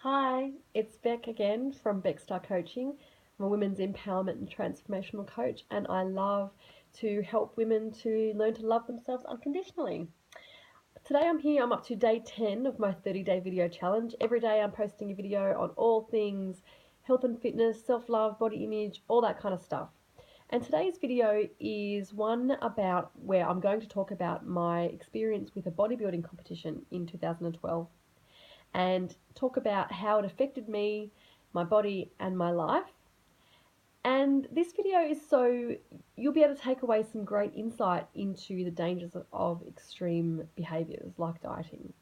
Hi, it's Beck again from Beck Star Coaching. I'm a women's empowerment and transformational coach, and I love to help women to learn to love themselves unconditionally. Today I'm up to day 10 of my 30-day video challenge. Every day I'm posting a video on all things health and fitness, self-love, body image, all that kind of stuff. And today's video is one about where I'm going to talk about my experience with a bodybuilding competition in 2012 and talk about how it affected me, my body, and my life. And this video is so you'll be able to take away some great insight into the dangers of extreme behaviors like dieting.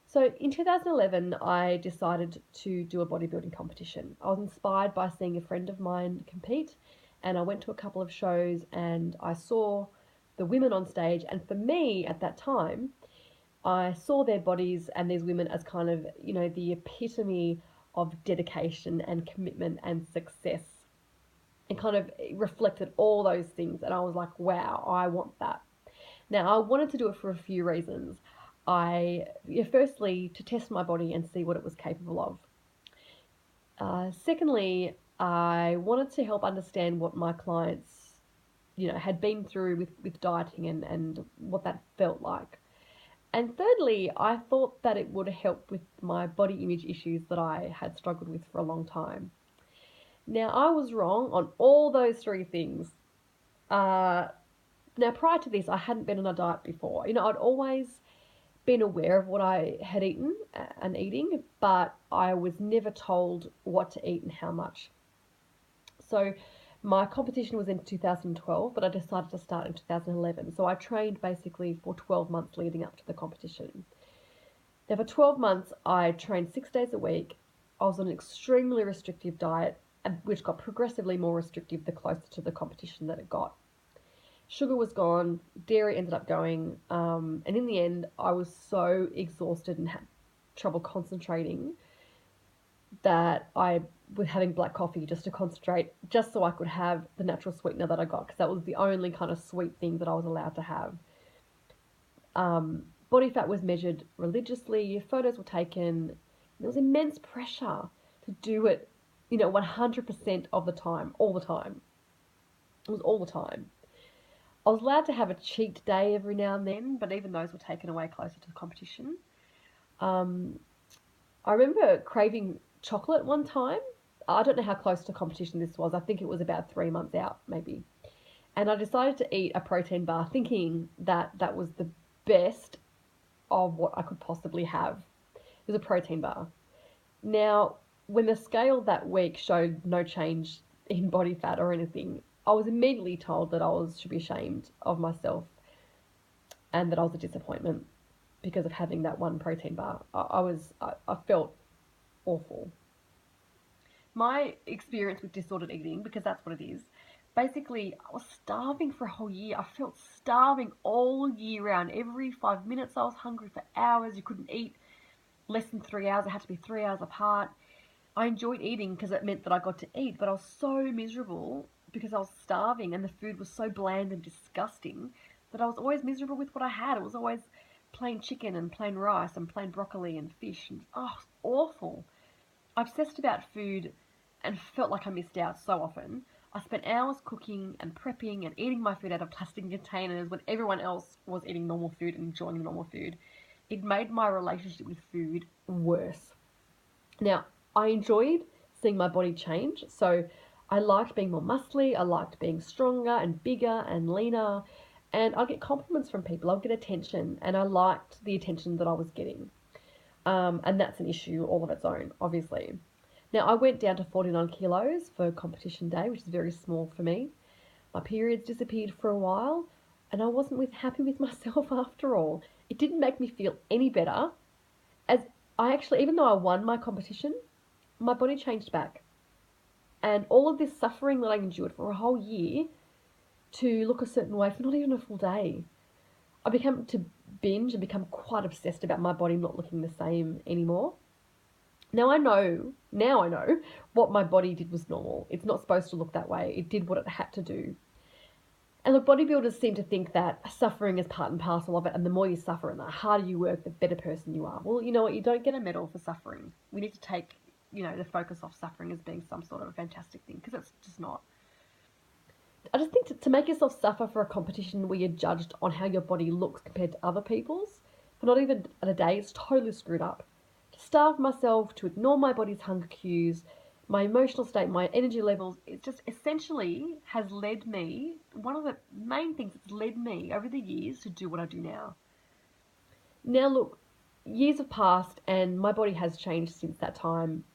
So in 2011, I decided to do a bodybuilding competition. I was inspired by seeing a friend of mine compete, and I went to a couple of shows and I saw the women on stage. And for me at that time, I saw their bodies and these women as kind of, the epitome of dedication and commitment and success. And kind of reflected all those things. And I was like, wow, I want that. Now, I wanted to do it for a few reasons. Firstly, to test my body and see what it was capable of. Secondly, I wanted to help understand what my clients, had been through with dieting and what that felt like. And thirdly, I thought that it would help with my body image issues that I had struggled with for a long time. Now, I was wrong on all those three things. Uh, Now, prior to this, I hadn't been on a diet before. I'd always been aware of what I had eaten and eating, but I was never told what to eat and how much. So, my competition was in 2012, but I decided to start in 2011. So, I trained basically for 12 months leading up to the competition. Now, for 12 months, I trained 6 days a week. I was on an extremely restrictive diet, which got progressively more restrictive the closer to the competition that it got. Sugar was gone, dairy ended up going, and in the end, I was so exhausted and had trouble concentrating that I was having black coffee just to concentrate, just so I could have the natural sweetener that I got, because that was the only kind of sweet thing that I was allowed to have. Body fat was measured religiously, photos were taken. There was immense pressure to do it, 100% of the time, all the time. It was all the time. I was allowed to have a cheat day every now and then, but even those were taken away closer to the competition. Um, I remember craving chocolate one time. I don't know how close to competition this was. I think it was about 3 months out, maybe. And I decided to eat a protein bar, thinking that that was the best of what I could possibly have. It was a protein bar. Now, when the scale that week showed no change in body fat or anything, I was immediately told that should be ashamed of myself and that I was a disappointment because of having that one protein bar. I felt awful. My experience with disordered eating, because that's what it is, basically I was starving for a whole year. I felt starving all year round. Every 5 minutes I was hungry for hours. You couldn't eat less than 3 hours. It had to be 3 hours apart. I enjoyed eating because it meant that I got to eat, but I was so miserable because I was starving and the food was so bland and disgusting that I was always miserable with what I had. It was always plain chicken and plain rice and plain broccoli and fish, and oh, it was awful. I obsessed about food and felt like I missed out so often. I spent hours cooking and prepping and eating my food out of plastic containers when everyone else was eating normal food and enjoying normal food. It made my relationship with food worse. Now, I enjoyed seeing my body change. So I liked being more muscly, I liked being stronger and bigger and leaner, and I'd get compliments from people, I'd get attention, and I liked the attention that I was getting. And that's an issue all of its own, obviously. Now, I went down to 49 kilos for competition day, which is very small for me. My periods disappeared for a while, and I wasn't happy with myself after all. It didn't make me feel any better, as I actually, even though I won my competition, my body changed back. And all of this suffering that I endured for a whole year to look a certain way for not even a full day, I became to binge and become quite obsessed about my body not looking the same anymore. Now I know what my body did was normal. It's not supposed to look that way. It did what it had to do. And the bodybuilders seem to think that suffering is part and parcel of it, and the more you suffer and the harder you work, the better person you are. Well, you know what? You don't get a medal for suffering. We need to take, the focus off suffering as being some sort of a fantastic thing, because it's just not. I just think to make yourself suffer for a competition where you're judged on how your body looks compared to other people's, for not even a day, it's totally screwed up. To starve myself, to ignore my body's hunger cues, my emotional state, my energy levels, it just essentially has led me, one of the main things that's led me over the years to do what I do now. Now, look, years have passed and my body has changed since that time,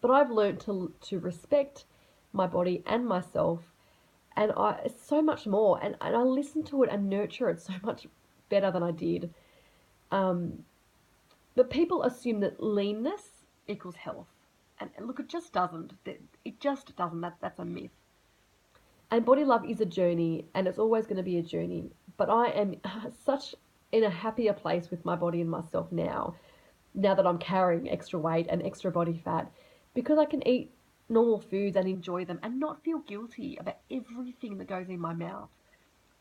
but I've learned to respect my body and myself, and it's so much more, and I listen to it and nurture it so much better than I did. Um, but people assume that leanness equals health. And look, it just doesn't. It just doesn't. That's a myth. And body love is a journey, and it's always going to be a journey. But I am such in a happier place with my body and myself now, now that I'm carrying extra weight and extra body fat, because I can eat normal foods and enjoy them and not feel guilty about everything that goes in my mouth.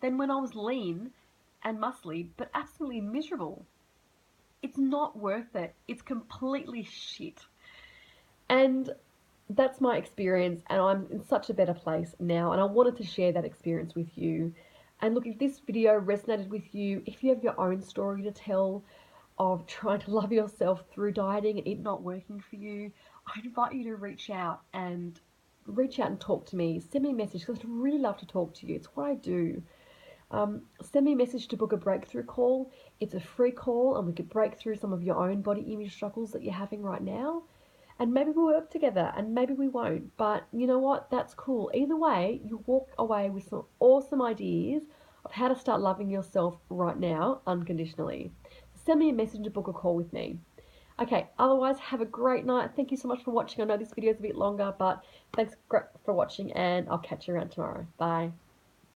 Then when I was lean and muscly, but absolutely miserable, it's not worth it. It's completely shit. And that's my experience, and I'm in such a better place now, and I wanted to share that experience with you. And look, if this video resonated with you, if you have your own story to tell of trying to love yourself through dieting and it not working for you, I invite you to reach out and talk to me. Send me a message, because I'd really love to talk to you. It's what I do. Send me a message to book a breakthrough call. It's a free call, and we could break through some of your own body image struggles that you're having right now. And maybe we'll work together, and maybe we won't. But you know what? That's cool. Either way, you walk away with some awesome ideas of how to start loving yourself right now, unconditionally. Send me a message to book a call with me. Okay, otherwise, have a great night. Thank you so much for watching. I know this video is a bit longer, but thanks for watching, and I'll catch you around tomorrow. Bye.